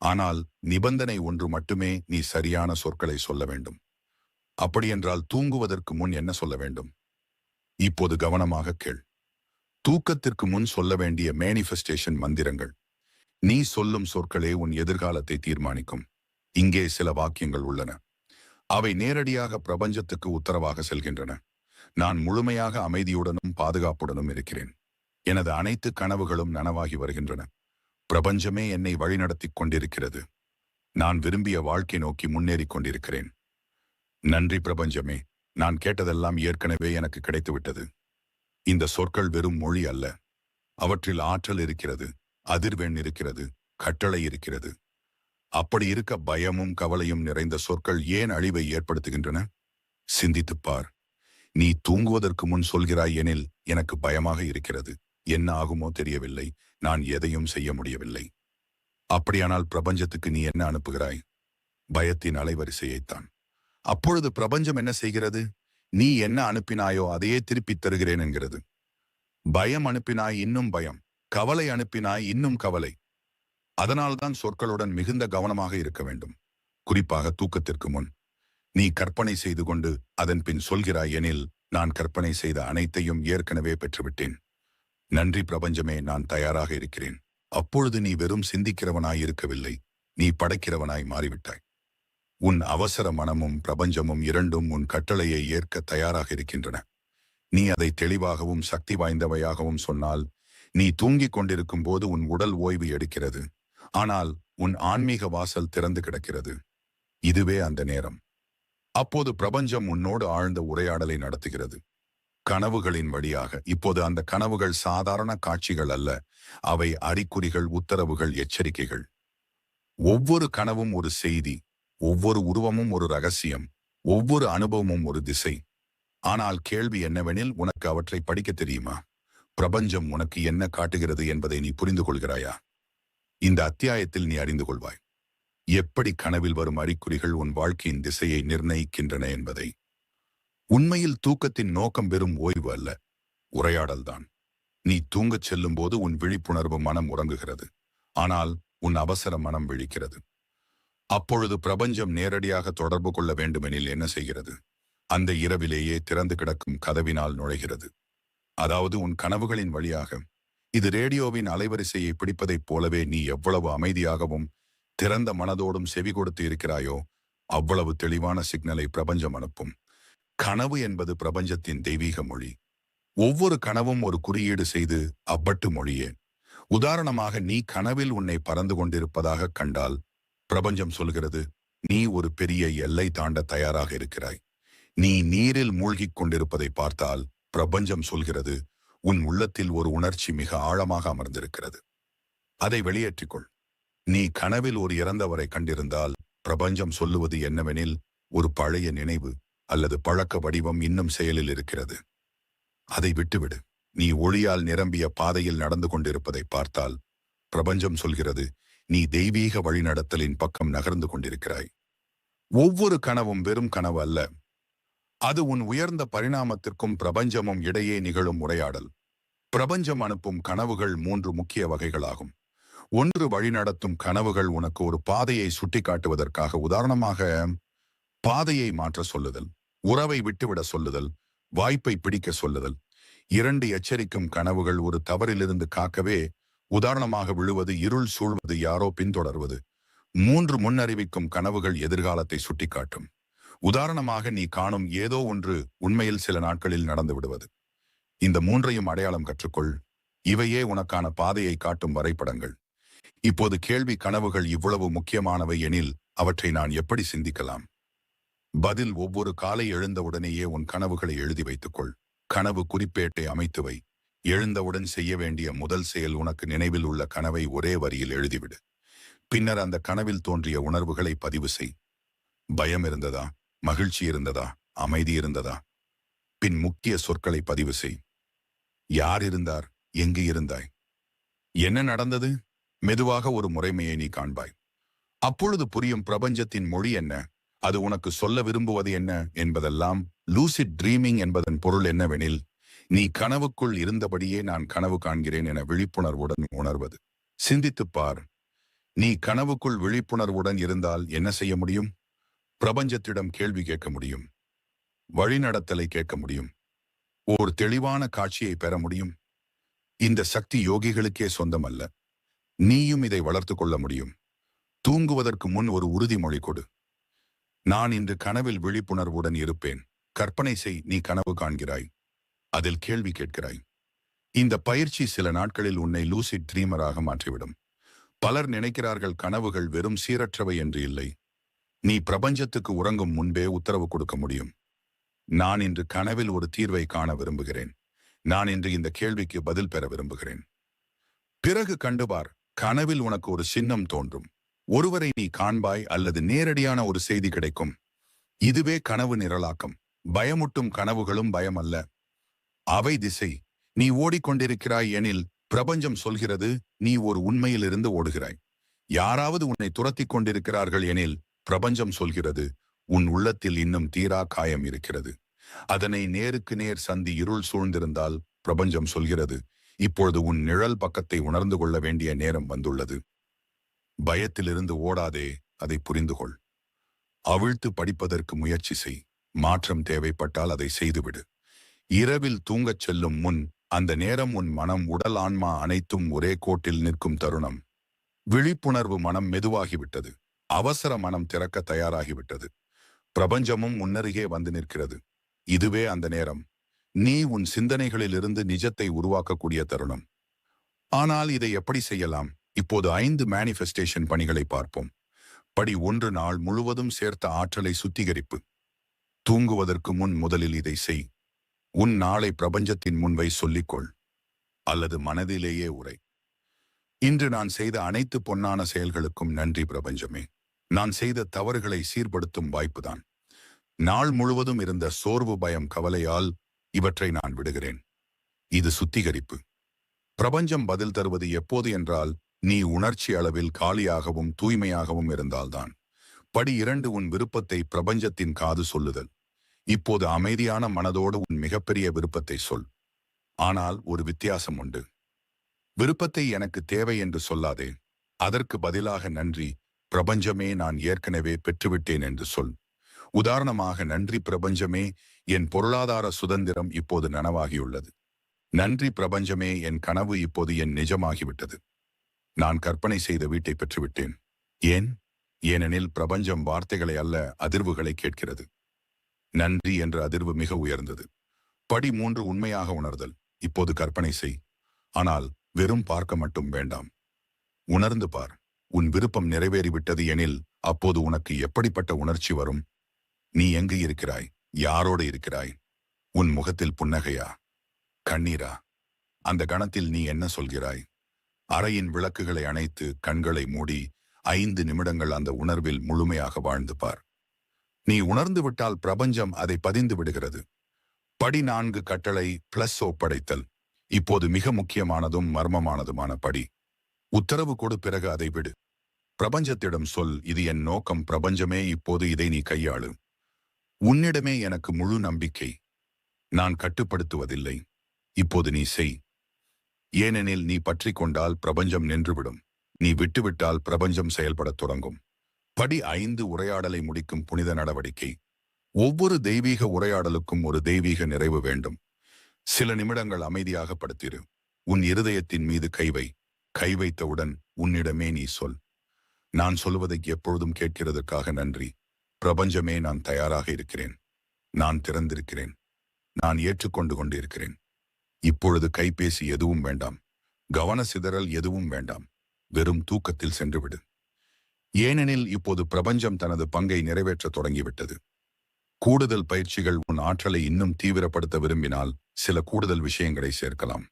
ஆனால் நிபந்தனை ஒன்று மட்டுமே, நீ சரியான சொற்களை சொல்ல வேண்டும். அப்படியென்றால் தூங்குவதற்கு முன் என்ன சொல்ல வேண்டும்? இப்போது கவனமாக கேள். தூக்கத்திற்கு முன் சொல்ல வேண்டிய மேனிஃபெஸ்டேஷன் மந்திரங்கள். நீ சொல்லும் சொற்களே உன் எதிர்காலத்தை தீர்மானிக்கும். இங்கே சில வாக்கியங்கள் உள்ளன. அவை நேரடியாக பிரபஞ்சத்துக்கு உத்தரவாக செல்கின்றன. நான் முழுமையாக அமைதியுடனும் பாதுகாப்புடனும் இருக்கிறேன். எனது அனைத்து கனவுகளும் நனவாகி வருகின்றன. பிரபஞ்சமே என்னை வழிநடத்திக் கொண்டிருக்கிறது. நான் விரும்பிய வாழ்க்கை நோக்கி முன்னேறிக் கொண்டிருக்கிறேன். நன்றி பிரபஞ்சமே, நான் கேட்டதெல்லாம் ஏற்கனவே எனக்கு கிடைத்துவிட்டது. இந்த சொற்கள் வெறும் மொழி அல்ல. அவற்றில் ஆற்றல் இருக்கிறது, அதிர்வெண் இருக்கிறது, கட்டளை இருக்கிறது. அப்படி இருக்க பயமும் கவலையும் நிறைந்த சொற்கள் ஏன் அழிவை ஏற்படுத்துகின்றன? சிந்தித்துப் பார். நீ தூங்குவதற்கு முன் சொல்கிறாய் எனில், எனக்கு பயமாக இருக்கிறது, என்ன ஆகுமோ தெரியவில்லை, நான் எதையும் செய்ய முடியவில்லை. அப்படியானால் பிரபஞ்சத்துக்கு நீ என்ன அனுப்புகிறாய்? பயத்தின் அலைவரிசையைத்தான். அப்பொழுது பிரபஞ்சம் என்ன செய்கிறது? நீ என்ன அனுப்பினாயோ அதையே திருப்பித் தருகிறேன் என்கிறது. பயம் அனுப்பினாய், இன்னும் பயம். கவலை அனுப்பினாய், இன்னும் கவலை. அதனால்தான் சொற்களுடன் மிகுந்த கவனமாக இருக்க வேண்டும். குறிப்பாக தூக்கத்திற்கு முன். நீ கற்பனை செய்து கொண்டு அதன் பின் சொல்கிறாய் எனில், நான் கற்பனை செய்த அனைத்தையும் ஏற்கனவே பெற்றுவிட்டேன். நன்றி பிரபஞ்சமே, நான் தயாராக இருக்கிறேன். அப்பொழுது நீ வெறும் சிந்திக்கிறவனாய் இருக்கவில்லை, நீ படைக்கிறவனாய் மாறிவிட்டாய். உன் அவசர மனமும் பிரபஞ்சமும் இரண்டும் உன் கட்டளையை ஏற்க தயாராக இருக்கின்றன. நீ அதை தெளிவாகவும் சக்தி வாய்ந்தவையாகவும் சொன்னால், நீ தூங்கிக் கொண்டிருக்கும் போது உன் உடல் ஓய்வு எடுக்கிறது. ஆனால் உன் ஆன்மீக வாசல் திறந்து கிடக்கிறது. இதுவே அந்த நேரம். அப்போது பிரபஞ்சம் உன்னோடு ஆழ்ந்த உரையாடலை நடத்துகிறது. கனவுகளின் வழியாக. இப்போது அந்த கனவுகள் சாதாரண காட்சிகள் அல்ல. அவை அறிகுறிகள், உத்தரவுகள், எச்சரிக்கைகள். ஒவ்வொரு கனவும் ஒரு செய்தி, ஒவ்வொரு உருவமும் ஒரு ரகசியம், ஒவ்வொரு அனுபவமும் ஒரு திசை. ஆனால் கேள்வி என்னவெனில், உனக்கு அவற்றை படிக்க தெரியுமா? பிரபஞ்சம் உனக்கு என்ன காட்டுகிறது என்பதை நீ புரிந்து கொள்கிறாயா? இந்த அத்தியாயத்தில் நீ அறிந்து கொள்வாய். எப்படி கனவில் வரும் அறிகுறிகள் உன் வாழ்க்கையின் திசையை நிர்ணயிக்கின்றன என்பதை. உண்மையில் தூக்கத்தின் நோக்கம் வெறும் ஓய்வு அல்ல, உரையாடல்தான். நீ தூங்கச் செல்லும் போது உன் விழிப்புணர்வு மனம் உறங்குகிறது. ஆனால் உன் அவசர மனம் விழிக்கிறது. அப்பொழுது பிரபஞ்சம் நேரடியாக தொடர்பு கொள்ள வேண்டுமெனில் என்ன செய்கிறது? அந்த இரவிலேயே திறந்து கிடக்கும் கதவினால் நுழைகிறது. அதாவது உன் கனவுகளின் வழியாக. இது ரேடியோவின் அலைவரிசையை பிடிப்பதைப் போலவே நீ எவ்வளவு அமைதியாகவும் திறந்த மனதோடும் செவி கொடுத்து இருக்கிறாயோ அவ்வளவு தெளிவான சிக்னலை பிரபஞ்சம் அனுப்பும். கனவு என்பது பிரபஞ்சத்தின் தெய்வீக மொழி. ஒவ்வொரு கனவும் ஒரு குறியீடு செய்து அவ்வட்டு மொழியே. உதாரணமாக, நீ கனவில் உன்னை பறந்து கொண்டிருப்பதாக கண்டால் பிரபஞ்சம் சொல்கிறது, நீ ஒரு பெரிய எல்லை தாண்ட தயாராக இருக்கிறாய். நீ நீரில் மூழ்கிக் கொண்டிருப்பதை பார்த்தால் பிரபஞ்சம் சொல்கிறது, உன் உள்ளத்தில் ஒரு உணர்ச்சி மிக ஆழமாக அமர்ந்திருக்கிறது, அதை வெளியேற்றிக்கொள். நீ கனவில் ஒரு இறந்தவரை கண்டிருந்தால் பிரபஞ்சம் சொல்லுவது என்னவெனில், ஒரு பழைய நினைவு அல்லது பழக்க வடிவம் இன்னும் செயலில் இருக்கிறது, அதை விட்டுவிடு. நீ ஒளியால் நிரம்பிய பாதையில் நடந்து கொண்டிருப்பதை பார்த்தால் பிரபஞ்சம் சொல்கிறது, நீ தெய்வீக வழிநடத்தலின் பக்கம் நகர்ந்து கொண்டிருக்கிறாய். ஒவ்வொரு கனவும் வெறும் கனவு அல்ல, அது உன் உயர்ந்த பரிணாமத்திற்கும் பிரபஞ்சமும் இடையே நிகழும் உரையாடல். பிரபஞ்சம் அனுப்பும் கனவுகள் 3 முக்கிய வகைகளாகும். ஒன்று, வழிநடத்தும் கனவுகள். உனக்கு ஒரு பாதையை சுட்டிக்காட்டுவதற்காக, உதாரணமாக பாதையை மாற்ற சொல்லுதல், உறவை விட்டுவிட சொல்லுதல், வாய்ப்பை பிடிக்க சொல்லுதல். 2, எச்சரிக்கும் கனவுகள். ஒரு தவறிலிருந்து காக்கவே, உதாரணமாக விழுவது, இருள் சூழ்வது, யாரோ பின்தொடர்வது. 3, முன்னறிவிக்கும் கனவுகள். எதிர்காலத்தை சுட்டிக்காட்டும். உதாரணமாக நீ காணும் ஏதோ ஒன்று உண்மையில் சில நாட்களில் நடந்து விடுவது. இந்த மூன்றையும் அடையாளம் கற்றுக்கொள். இவையே உனக்கான பாதையை காட்டும் வரைபடங்கள். இப்போது கேள்வி, கனவுகள் இவ்வளவு முக்கியமானவை எனில் அவற்றை நான் எப்படி சிந்திக்கலாம்? பதில், ஒவ்வொரு காலை எழுந்தவுடனேயே உன் கனவுகளை எழுதி வைத்துக்கொள். கனவு குறிப்பேட்டை அமைத்து வை. எழுந்தவுடன் செய்ய வேண்டிய முதல் செயல், உனக்கு நினைவில் உள்ள கனவை ஒரே வரியில் எழுதிவிடு. பின்னர் அந்த கனவில் தோன்றிய உணர்வுகளை பதிவு செய். பயம் இருந்ததா? மகிழ்ச்சி இருந்ததா? அமைதி இருந்ததா? பின் முக்கிய சொற்களை பதிவு செய். யார் இருந்தார்? எங்கு இருந்தாய்? என்ன நடந்தது? மெதுவாக ஒரு முறைமையை நீ காண்பாய். அப்பொழுது புரியும் பிரபஞ்சத்தின் மொழி என்ன, அது உனக்கு சொல்ல விரும்புவது என்ன என்பதெல்லாம். லூசிட் ட்ரீமிங் என்பதன் பொருள் என்னவெனில், நீ கனவுக்குள் இருந்தபடியே நான் கனவு காண்கிறேன் என விழிப்புணர்வுடன் உணர்வது. சிந்தித்துப் பார். நீ கனவுக்குள் விழிப்புணர்வுடன் இருந்தால் என்ன செய்ய முடியும்? பிரபஞ்சத்திடம் கேள்வி கேட்க முடியும். வழிநடத்தலை கேட்க முடியும். ஓர் தெளிவான காட்சியை பெற முடியும். இந்த சக்தி யோகிகளுக்கே சொந்தமல்ல. நீயும் இதை வளர்த்து கொள்ள முடியும். தூங்குவதற்கு முன் ஒரு உறுதிமொழி கொடு. நான் இன்று கனவில் விழிப்புணர்வுடன் இருப்பேன். கற்பனை செய், நீ கனவு காண்கிறாய். அதில் கேள்வி கேட்கிறாய். இந்த பயிற்சி சில நாட்களில் உன்னை லூசிட் ட்ரீமராக மாற்றிவிடும். பலர் நினைக்கிறார்கள் கனவுகள் வெறும் சீரற்றவை என்று. இல்லை. நீ பிரபஞ்சத்துக்கு உறங்கும் முன்பே உத்தரவு கொடுக்க முடியும். நான் இன்று கனவில் ஒரு தீர்வை காண விரும்புகிறேன். நான் இன்று இந்த கேள்விக்கு பதில் பெற விரும்புகிறேன். பிறகு கண்டுபார், கனவில் உனக்கு ஒரு சின்னம் தோன்றும். ஒருவரை நீ காண்பாய் அல்லது நேரடியான ஒரு செய்தி கிடைக்கும். இதுவே கனவு நிரலாக்கம். பயமுட்டும் கனவுகளும் பயம் அல்ல, அவை திசை. நீ ஓடிக்கொண்டிருக்கிறாய் எனில் பிரபஞ்சம் சொல்கிறது நீ ஒரு உண்மையிலிருந்து ஓடுகிறாய். யாராவது உன்னை துரத்திக் கொண்டிருக்கிறார்கள் எனில் பிரபஞ்சம் சொல்கிறது உன் உள்ளத்தில் இன்னும் தீரா காயம் இருக்கிறது. அதனை நேருக்கு நேர் சந்தி இருள் சூழ்ந்திருந்தால் பிரபஞ்சம் சொல்கிறது இப்பொழுது உன் நிழல் பக்கத்தை உணர்ந்து கொள்ள வேண்டிய நேரம் வந்துள்ளது. பயத்திலிருந்து ஓடாதே, அதை புரிந்து கொள். அவிழ்த்து படிப்பதற்கு முயற்சி செய். மாற்றம் தேவைப்பட்டால் அதை செய்துவிடு. இரவில் தூங்கச் செல்லும் முன் அந்த நேரம் உன் மனம், உடல், ஆன்மா அனைத்தும் ஒரே கோட்டில் நிற்கும் தருணம். விழிப்புணர்வு மனம் மெதுவாகிவிட்டது. அவசர மனம் திறக்க தயாராகிவிட்டது. பிரபஞ்சமும் முன்னருகே வந்து நிற்கிறது. இதுவே அந்த நேரம். நீ உன் சிந்தனைகளிலிருந்து நிஜத்தை உருவாக்கக்கூடிய தருணம். ஆனால் இதை எப்படி செய்யலாம்? இப்போது 5 மேனிஃபெஸ்டேஷன் பணிகளை பார்ப்போம். படி 1, நாள் முழுவதும் சேர்த்த ஆற்றலை சுத்திகரிப்பு. தூங்குவதற்கு முன் முதலில் இதை செய். உன் நாளை பிரபஞ்சத்தின் முன்வை சொல்லிக்கொள் அல்லது மனதிலேயே உரை. இன்று நான் செய்த அனைத்து பொன்னான செயல்களுக்கும் நன்றி பிரபஞ்சமே. நான் செய்த தவறுகளை சீர்படுத்தும் வாய்ப்புதான். நாள் முழுவதும் இருந்த சோர்வு, பயம், கவலையால் இவற்றை நான் விடுகிறேன். இது சுத்திகரிப்பு. பிரபஞ்சம் பதில் தருவது எப்போது என்றால், நீ உணர்ச்சி அளவில் காலியாகவும் தூய்மையாகவும் இருந்தால்தான். படி 2, உன் விருப்பத்தை பிரபஞ்சத்தின் காது சொல்லுதல். இப்போது அமைதியான மனதோடு உன் மிகப்பெரிய விருப்பத்தை சொல். ஆனால் ஒரு வித்தியாசம் உண்டு. விருப்பத்தை எனக்கு தேவை என்று சொல்லாதே. அதற்கு பதிலாக நன்றி பிரபஞ்சமே, நான் ஏற்கனவே பெற்றுவிட்டேன் என்று சொல். உதாரணமாக, நன்றி பிரபஞ்சமே, என் பொருளாதார சுதந்திரம் இப்போது நனவாகியுள்ளது. நன்றி பிரபஞ்சமே, என் கனவு இப்போது என் நிஜமாகிவிட்டது. நான் கற்பனை செய்த வீட்டை பெற்றுவிட்டேன். ஏனெனில் பிரபஞ்சம் வார்த்தைகளை அல்ல, அதிர்வுகளை கேட்கிறது. நன்றி என்ற அதிர்வு மிக உயர்ந்தது. படி 3, உண்மையாக உணர்தல். இப்போது கற்பனை செய். ஆனால் வெறும் பார்க்க மட்டும் வேண்டாம். உணர்ந்து பார். உன் விருப்பம் நிறைவேறிவிட்டது எனில் அப்போது உனக்கு எப்படிப்பட்ட உணர்ச்சி வரும்? நீ எங்கு இருக்கிறாய்? யாரோடு இருக்கிறாய்? உன் முகத்தில் புன்னகையா? கண்ணீரா? அந்த கணத்தில் நீ என்ன சொல்கிறாய்? அறையின் விளக்குகளை அணைத்து கண்களை மூடி 5 நிமிடங்கள் அந்த உணர்வில் முழுமையாக வாழ்ந்து பார். நீ உணர்ந்து விட்டால் பிரபஞ்சம் அதை பதிந்து விடுகிறது. படி 4, கட்டளை பிளஸ் ஒப்படைத்தல். இப்போது மிக முக்கியமானதும் மர்மமானதுமான படி. உத்தரவு கொடு, பிறகு அதை விடு. பிரபஞ்சத்திடம் சொல், இது என் நோக்கம் பிரபஞ்சமே, இப்போது இதை நீ கையாளு. உன்னிடமே எனக்கு முழு நம்பிக்கை. நான் கட்டுப்படுத்துவதில்லை. இப்போது நீ செய். ஏனெனில் நீ பற்றி கொண்டால் பிரபஞ்சம் நின்றுவிடும். நீ விட்டுவிட்டால் பிரபஞ்சம் செயல்படத் தொடங்கும். படி 5, உரையாடலை முடிக்கும் புனித நடவடிக்கை. ஒவ்வொரு தெய்வீக உரையாடலுக்கும் ஒரு தெய்வீக நிறைவு வேண்டும். சில நிமிடங்கள் அமைதியாக படுத்திரு. உன் இருதயத்தின் மீது கைவை. கை வைத்தவுடன் உன்னிடமே நீ சொல், நான் சொல்வதை எப்பொழுதும் கேட்கிறதற்காக நன்றி. பிரபஞ்சமே, நான் தயாராக இருக்கிறேன். நான் திறந்திருக்கிறேன். நான் ஏற்றுக்கொண்டு கொண்டிருக்கிறேன். இப்பொழுது கைபேசி எதுவும் வேண்டாம். கவன சிதறல் எதுவும் வேண்டாம். வெறும் தூக்கத்தில் சென்றுவிடு. ஏனெனில் இப்போது பிரபஞ்சம் தனது பங்கை நிறைவேற்ற தொடங்கிவிட்டது. கூடுதல் பயிற்சிகள் உன் ஆற்றலை இன்னும் தீவிரப்படுத்த விரும்பினால் சில கூடுதல் விஷயங்களை சேர்க்கலாம்.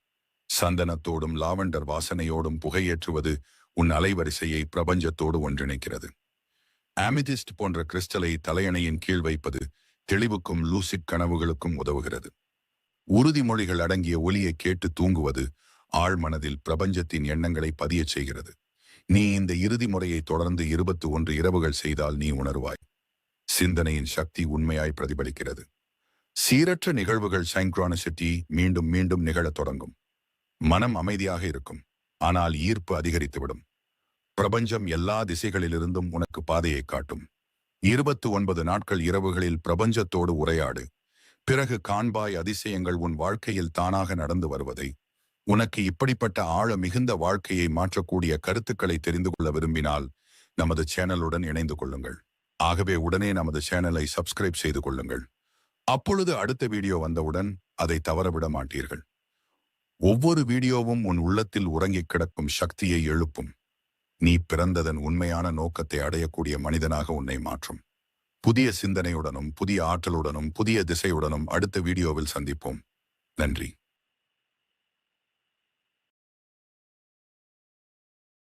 சந்தனத்தோடும் லாவெண்டர் வாசனையோடும் புகையேற்றுவது உன் அலைவரிசையை பிரபஞ்சத்தோடு ஒன்றிணைக்கிறது. ஆமிதிஸ்ட் போன்ற கிறிஸ்டலை தலையணையின் கீழ் வைப்பது தெளிவுக்கும் லூசிட் கனவுகளுக்கும் உதவுகிறது. உறுதிமொழிகள் அடங்கிய ஒலியை கேட்டு தூங்குவது ஆழ்மனதில் பிரபஞ்சத்தின் எண்ணங்களை பதியச் செய்கிறது. நீ இந்த இறுதி முறையை தொடர்ந்து 21 இரவுகள் செய்தால் நீ உணர்வாய். சிந்தனையின் சக்தி உண்மையாய் பிரதிபலிக்கிறது. சீரற்ற நிகழ்வுகள் சைன்க்ரானிசிட்டி மீண்டும் மீண்டும் நிகழத் தொடங்கும். மனம் அமைதியாக இருக்கும். ஆனால் ஈர்ப்பு அதிகரித்துவிடும். பிரபஞ்சம் எல்லா திசைகளிலிருந்தும் உனக்கு பாதையை காட்டும். 29 நாட்கள் இரவுகளில் பிரபஞ்சத்தோடு உரையாடு. பிறகு காண்பாய் அதிசயங்கள் உன் வாழ்க்கையில் தானாக நடந்து வருவதை. உனக்கு இப்படிப்பட்ட ஆழ மிகுந்த வாழ்க்கையை மாற்றக்கூடிய கருத்துக்களை தெரிந்து கொள்ள விரும்பினால் நமது சேனலுடன் இணைந்து கொள்ளுங்கள். ஆகவே உடனே நமது சேனலை சப்ஸ்கிரைப் செய்து கொள்ளுங்கள். அப்பொழுது அடுத்த வீடியோ வந்தவுடன் அதை தவறவிட மாட்டீர்கள். ஒவ்வொரு வீடியோவும் உன் உள்ளத்தில் உறங்கிக் கிடக்கும் சக்தியை எழுப்பும். நீ பிறந்ததன் உண்மையான நோக்கத்தை அடையக்கூடிய மனிதனாக உன்னை மாற்றும். புதிய சிந்தனையுடனும் புதிய ஆற்றலுடனும் புதிய திசையுடனும் அடுத்த வீடியோவில் சந்திப்போம். நன்றி.